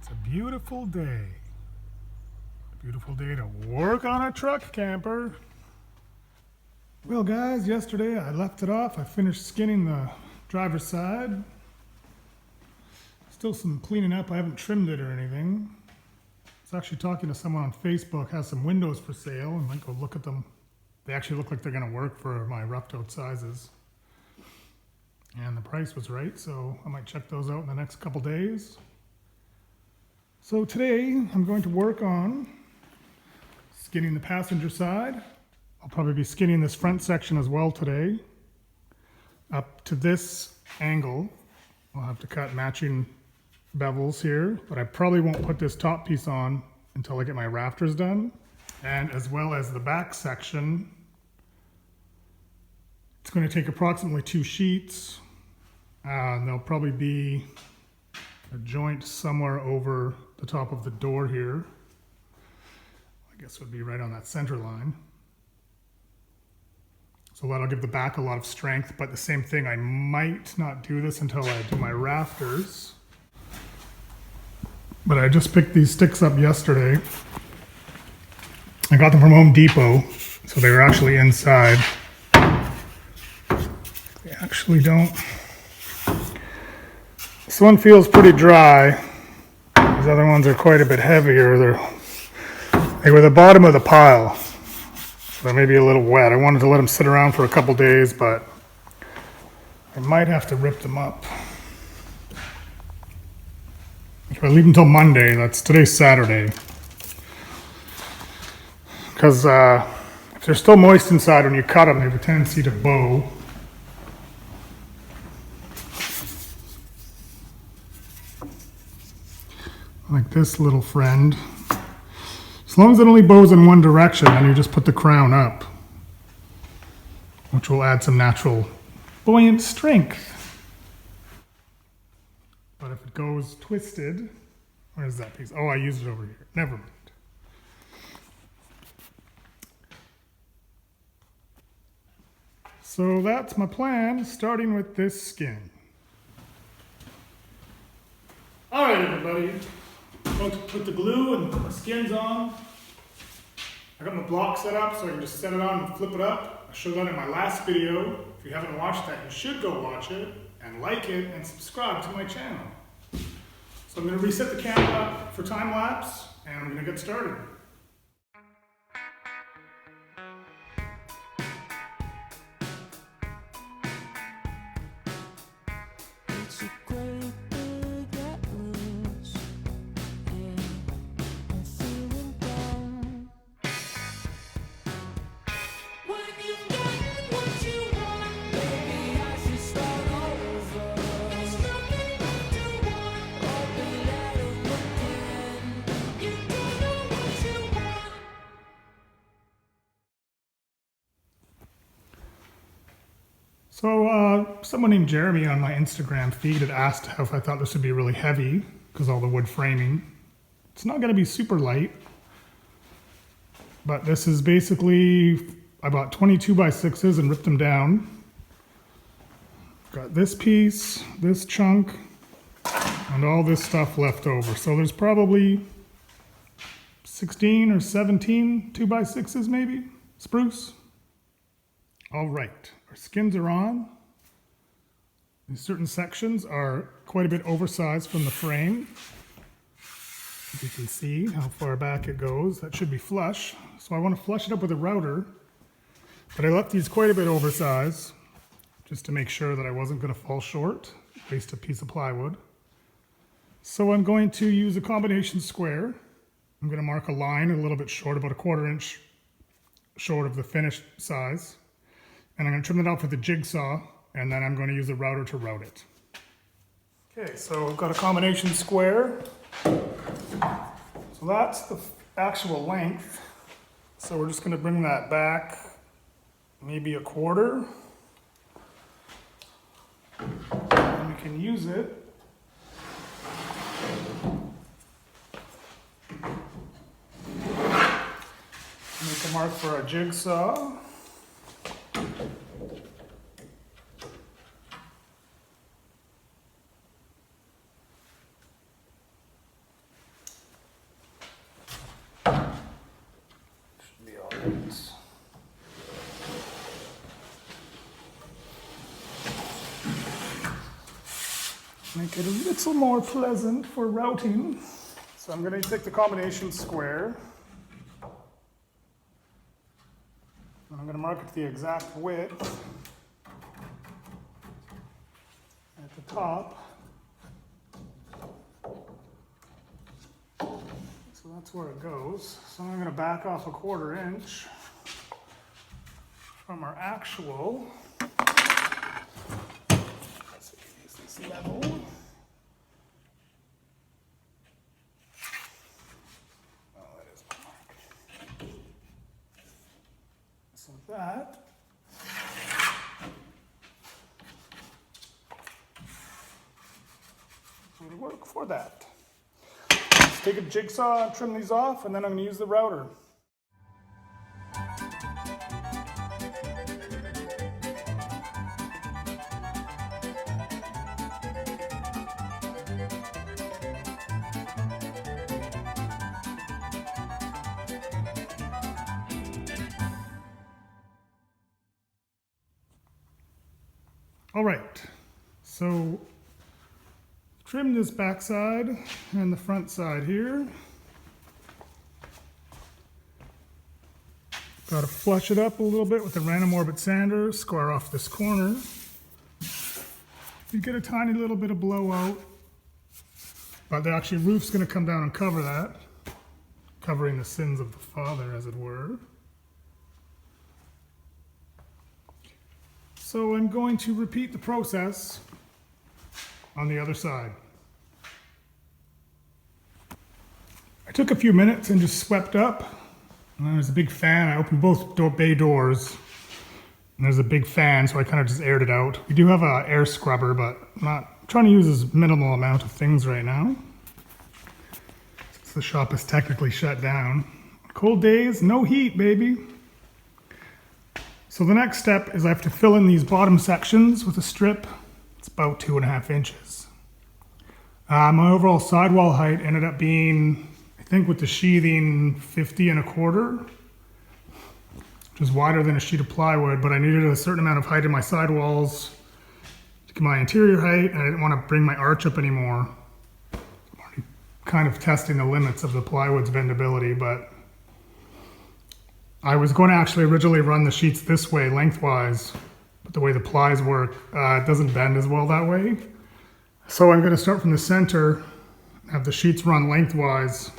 It's a beautiful day. A beautiful day to work on a truck camper. Well guys, yesterday I left it off. I finished skinning the driver's side. Still some cleaning up. I haven't trimmed it or anything. I was actually talking to someone on Facebook, has some windows for sale. I might go look at them. They actually look like they're gonna work for my roughed out sizes. And the price was right, so I might check those out in the next couple days. So today I'm going to work on skinning the passenger side. I'll probably be skinning this front section as well today. Up to this angle, I'll have to cut matching bevels here, but I probably won't put this top piece on until I get my rafters done. And as well as the back section, it's going to take approximately 2 sheets. And there'll probably be a joint somewhere over the top of the door here. I guess it would be right on that center line. So that'll give the back a lot of strength, but the same thing, I might not do this until I do my rafters. But I just picked these sticks up yesterday. I got them from Home Depot, so they were actually inside. They actually don't. This one feels pretty dry. These other ones are quite a bit heavier. They were the bottom of the pile, so they may be a little wet. I wanted to let them sit around for a couple days, but I might have to rip them up. If I leave them until Monday, today's Saturday. Because if they're still moist inside when you cut them, they have a tendency to bow. Like this little friend. As long as it only bows in one direction, then you just put the crown up, which will add some natural buoyant strength. But if it goes twisted, where's that piece? Oh, I used it over here. Never mind. So that's my plan, starting with this skin. All right, everybody. I'm going to put the glue and put my skins on. I got my block set up so I can just set it on and flip it up. I showed that in my last video. If you haven't watched that, you should go watch it and like it and subscribe to my channel. So I'm going to reset the camera for time lapse and I'm going to get started. So someone named Jeremy on my Instagram feed had asked if I thought this would be really heavy because all the wood framing. It's not going to be super light, but this is basically, I bought 22 by 6s and ripped them down. Got this piece, this chunk, and all this stuff left over. So there's probably 16 or 17 2x6s maybe, spruce. All right. Our skins are on. These certain sections are quite a bit oversized from the frame. You can see how far back it goes. That should be flush. So I want to flush it up with a router. But I left these quite a bit oversized just to make sure that I wasn't going to fall short. Waste a piece of plywood. So I'm going to use a combination square. I'm going to mark a line a little bit short, about a 1/4 inch short of the finished size. And I'm going to trim it off with a jigsaw, and then I'm going to use a router to route it. Okay, so I've got a combination square. So that's the actual length. So we're just going to bring that back maybe a 1/4. And we can use it to make a mark for our jigsaw. Make it a little more pleasant for routing. So I'm going to take the combination square. And I'm going to mark it the exact width at the top. So that's where it goes. So I'm going to back off 1/4 inch from our actual. So use this level. Oh, that is my mark. So that would work for that. Let's take a jigsaw and trim these off, and then I'm going to use the router. All right, so trim this back side and the front side here. Got to flush it up a little bit with a random orbit sander, square off this corner. You get a tiny little bit of blowout, but the actual roof's going to come down and cover that, covering the sins of the father, as it were. So I'm going to repeat the process on the other side. I took a few minutes and just swept up. And there's a big fan. I opened both bay doors. And there's a big fan, so I kind of just aired it out. We do have an air scrubber, but I'm not trying to use as minimal amount of things right now, since the shop is technically shut down. Cold days, no heat, baby. So the next step is I have to fill in these bottom sections with a strip. It's about 2.5 inches. My overall sidewall height ended up being, I think with the sheathing, 50 1/4, which is wider than a sheet of plywood, but I needed a certain amount of height in my sidewalls to get my interior height, and I didn't want to bring my arch up anymore. I'm already kind of testing the limits of the plywood's bendability, but I was going to actually originally run the sheets this way lengthwise, but the way the plies work, it doesn't bend as well that way. So I'm going to start from the center, have the sheets run lengthwise,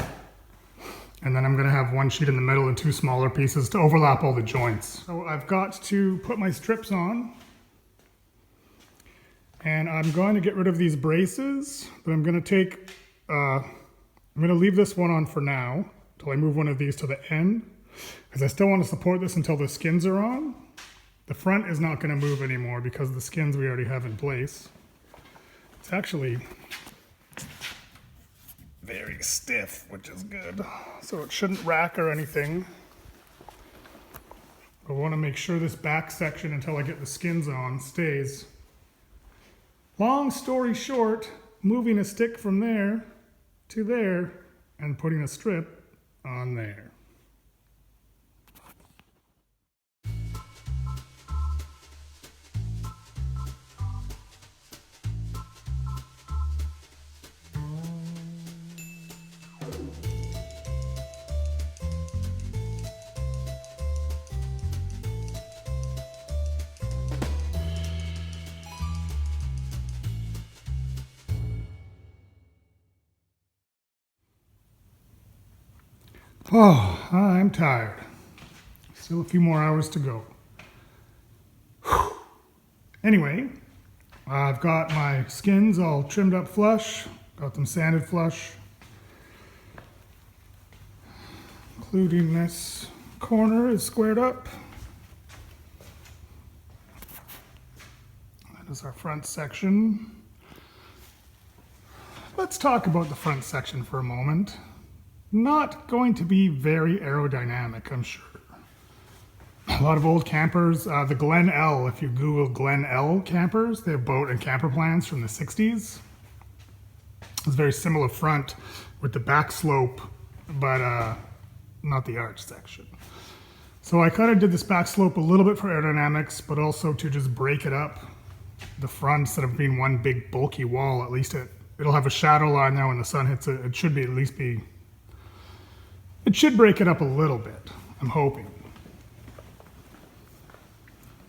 and then I'm going to have one sheet in the middle and 2 smaller pieces to overlap all the joints. So I've got to put my strips on, and I'm going to get rid of these braces, but I'm going to leave this one on for now, until I move one of these to the end, because I still want to support this until the skins are on. The front is not going to move anymore because of the skins we already have in place. It's actually very stiff, which is good. So it shouldn't rack or anything. I want to make sure this back section, until I get the skins on, stays. Long story short, moving a stick from there to there and putting a strip on there. Oh, I'm tired. Still a few more hours to go. Whew. Anyway, I've got my skins all trimmed up flush, got them sanded flush, including this corner is squared up. That is our front section. Let's talk about the front section for a moment. Not going to be very aerodynamic, I'm sure. A lot of old campers, the Glen L, if you Google Glen L campers, they have boat and camper plans from the 60s. It's a very similar front with the back slope, but not the arch section. So I kind of did this back slope a little bit for aerodynamics, but also to just break it up the front, instead of being one big bulky wall, at least it'll have a shadow line now when the sun hits it. It should be at least be, it should break it up a little bit, I'm hoping.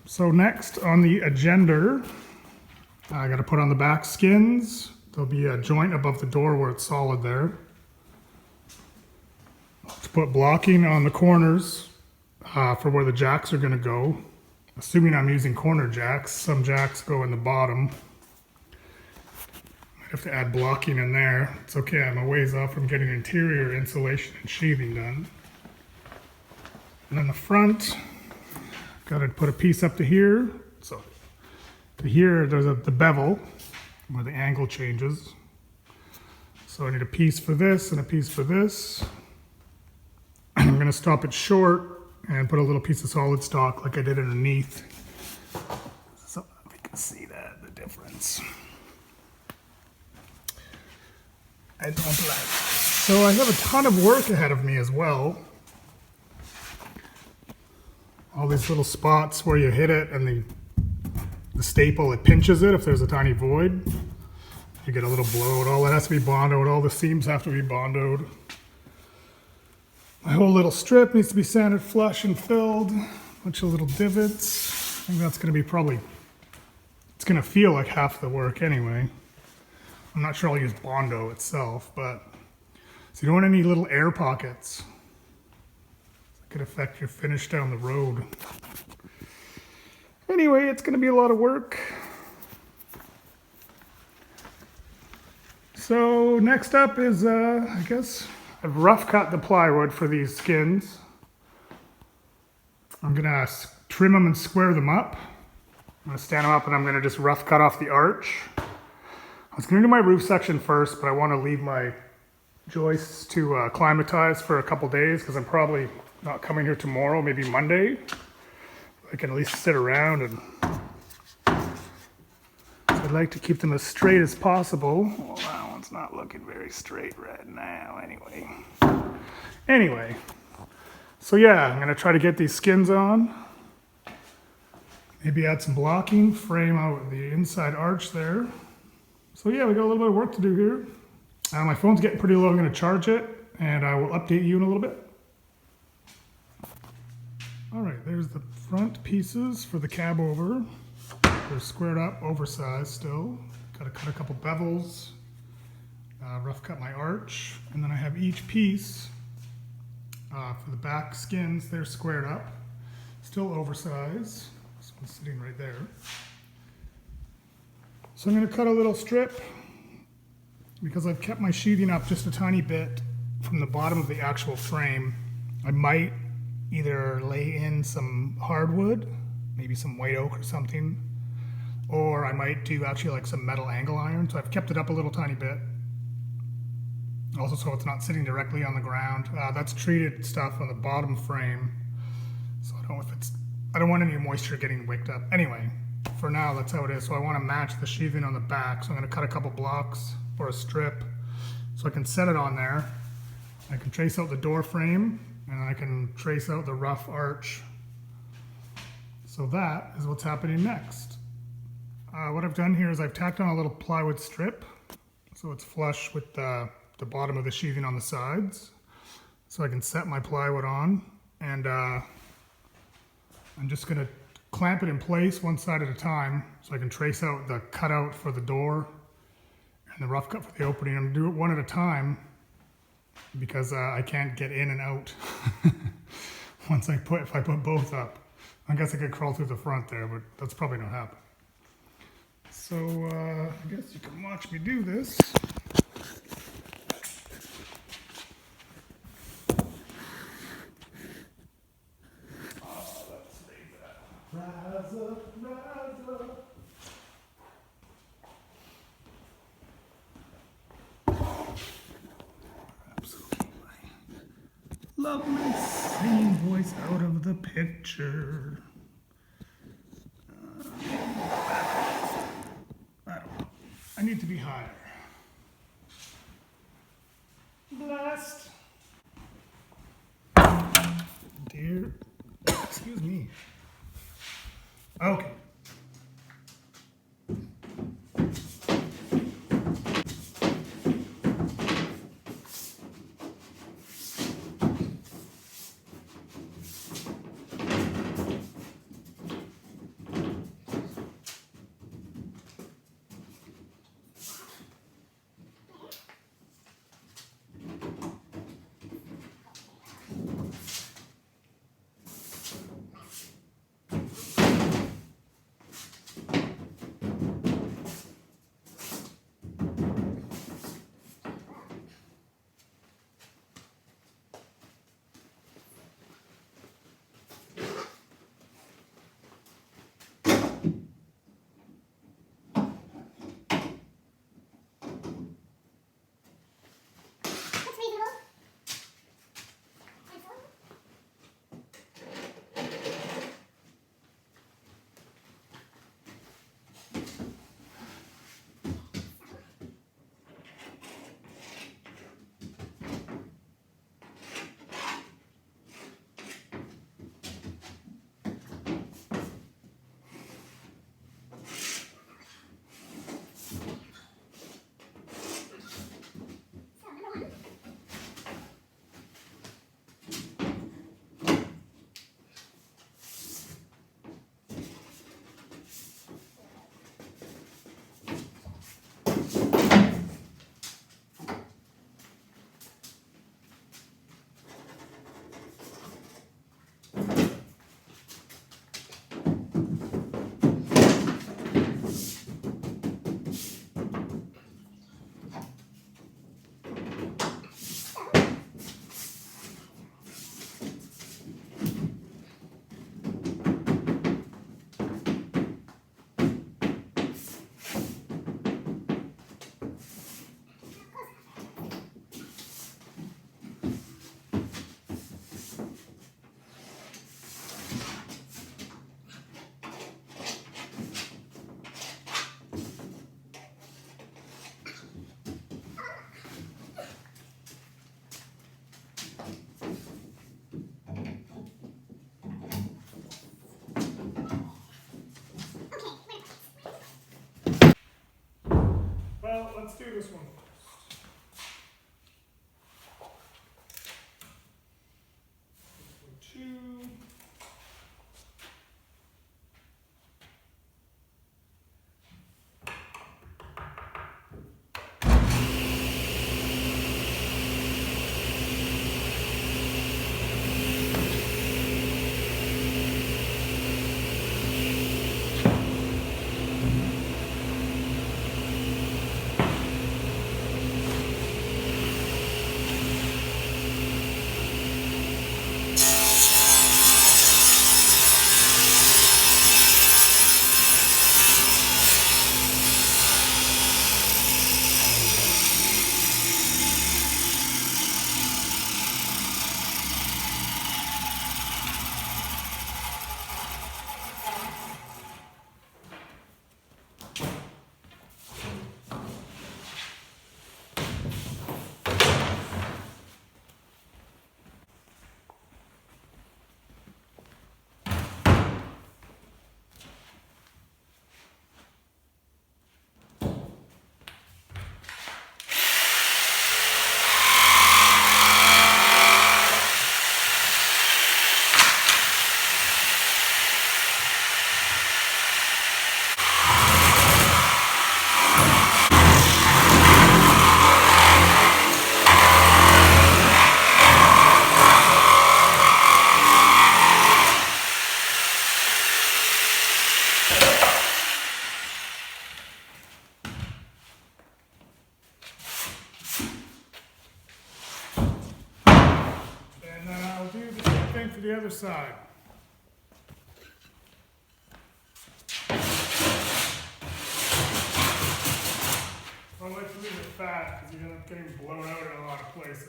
So next on the agenda, I got to put on the back skins. There'll be a joint above the door where it's solid there. To put blocking on the corners for where the jacks are going to go. Assuming I'm using corner jacks, some jacks go in the bottom. Might have to add blocking in there. It's okay, I'm a ways off from getting interior insulation and sheathing done. And then the front, got to put a piece up to here. So to here, there's the bevel where the angle changes. So I need a piece for this and a piece for this. And I'm going to stop it short and put a little piece of solid stock like I did underneath. So if you can see that, the difference. I don't like it. So I have a ton of work ahead of me as well. All these little spots where you hit it and the staple, it pinches it if there's a tiny void. You get a little blowout. All that has to be bondoed. All the seams have to be bondoed. My whole little strip needs to be sanded flush and filled. A bunch of little divots. I think that's going to be probably, it's going to feel like half the work anyway. I'm not sure I'll use Bondo itself, but so you don't want any little air pockets. It could affect your finish down the road. Anyway, it's going to be a lot of work. So next up is, I guess, I've rough cut the plywood for these skins. I'm going to trim them and square them up. I'm going to stand them up and I'm going to just rough cut off the arch. I was going to do my roof section first, but I want to leave my joists to acclimatize for a couple days because I'm probably not coming here tomorrow, maybe Monday. I can at least sit around and I'd like to keep them as straight as possible. Well, that one's not looking very straight right now anyway. So yeah, I'm gonna try to get these skins on. Maybe add some blocking, frame out the inside arch there. So yeah, we got a little bit of work to do here. My phone's getting pretty low, I'm gonna charge it and I will update you in a little bit. All right, there's the front pieces for the cab over. They're squared up, oversized still. Got to cut a couple bevels, rough cut my arch, and then I have each piece for the back skins. They're squared up, still oversized. This one's sitting right there. So I'm going to cut a little strip because I've kept my sheathing up just a tiny bit from the bottom of the actual frame. I might either lay in some hardwood, maybe some white oak or something, or I might do actually like some metal angle iron. So I've kept it up a little tiny bit. Also so it's not sitting directly on the ground. That's treated stuff on the bottom frame. So I don't want any moisture getting wicked up. Anyway, for now that's how it is. So I want to match the sheathing on the back. So I'm going to cut a couple blocks or a strip so I can set it on there. I can trace out the door frame and I can trace out the rough arch. So that is what's happening next. What I've done here is I've tacked on a little plywood strip so it's flush with the bottom of the sheathing on the sides. So I can set my plywood on and I'm just going to clamp it in place one side at a time so I can trace out the cutout for the door and the rough cut for the opening. I'm going to do it one at a time because I can't get in and out if I put both up. I guess I could crawl through the front there, but that's probably not happening. So I guess you can watch me do this. Oh, let's leave that. Rise up, rise up. Absolutely. Love my singing voice out of the picture. I need to be higher. Blast. Dear, excuse me. Okay. let's do this one first. Two. And then I'll do the same thing for the other side. I like to leave it fat because you're going to get blown out in a lot of places.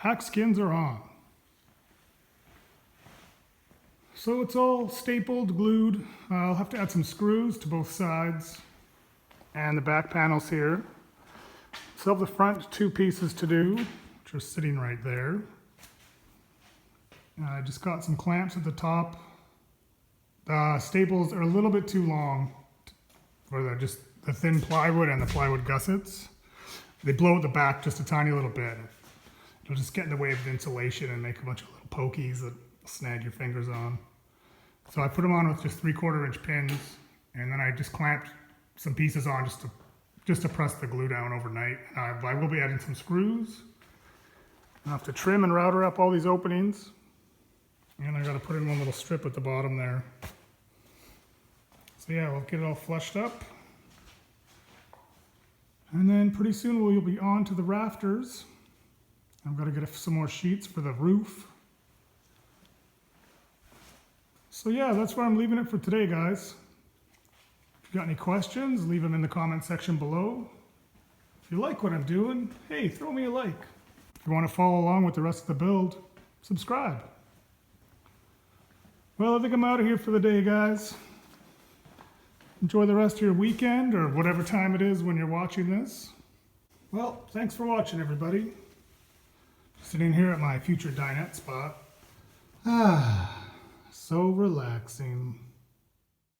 Back skins are on. So it's all stapled, glued. I'll have to add some screws to both sides and the back panels here. So the front two pieces to do, which are sitting right there. I just got some clamps at the top. The staples are a little bit too long for just the thin plywood and the plywood gussets. They blow at the back just a tiny little bit. It'll just get in the way of the insulation and make a bunch of little pokies that snag your fingers on. So I put them on with just 3/4 inch pins, and then I just clamped some pieces on just to press the glue down overnight. I will be adding some screws. I'll have to trim and router up all these openings. And I got to put in one little strip at the bottom there. So yeah, we'll get it all flushed up. And then pretty soon we'll be on to the rafters. I've got to get some more sheets for the roof. So yeah, that's where I'm leaving it for today, guys. If you got any questions, leave them in the comment section below. If you like what I'm doing, hey, throw me a like. If you want to follow along with the rest of the build, subscribe. Well, I think I'm out of here for the day, guys. Enjoy the rest of your weekend or whatever time it is when you're watching this. Well, thanks for watching, everybody. Sitting here at my future dinette spot. Ah, so relaxing.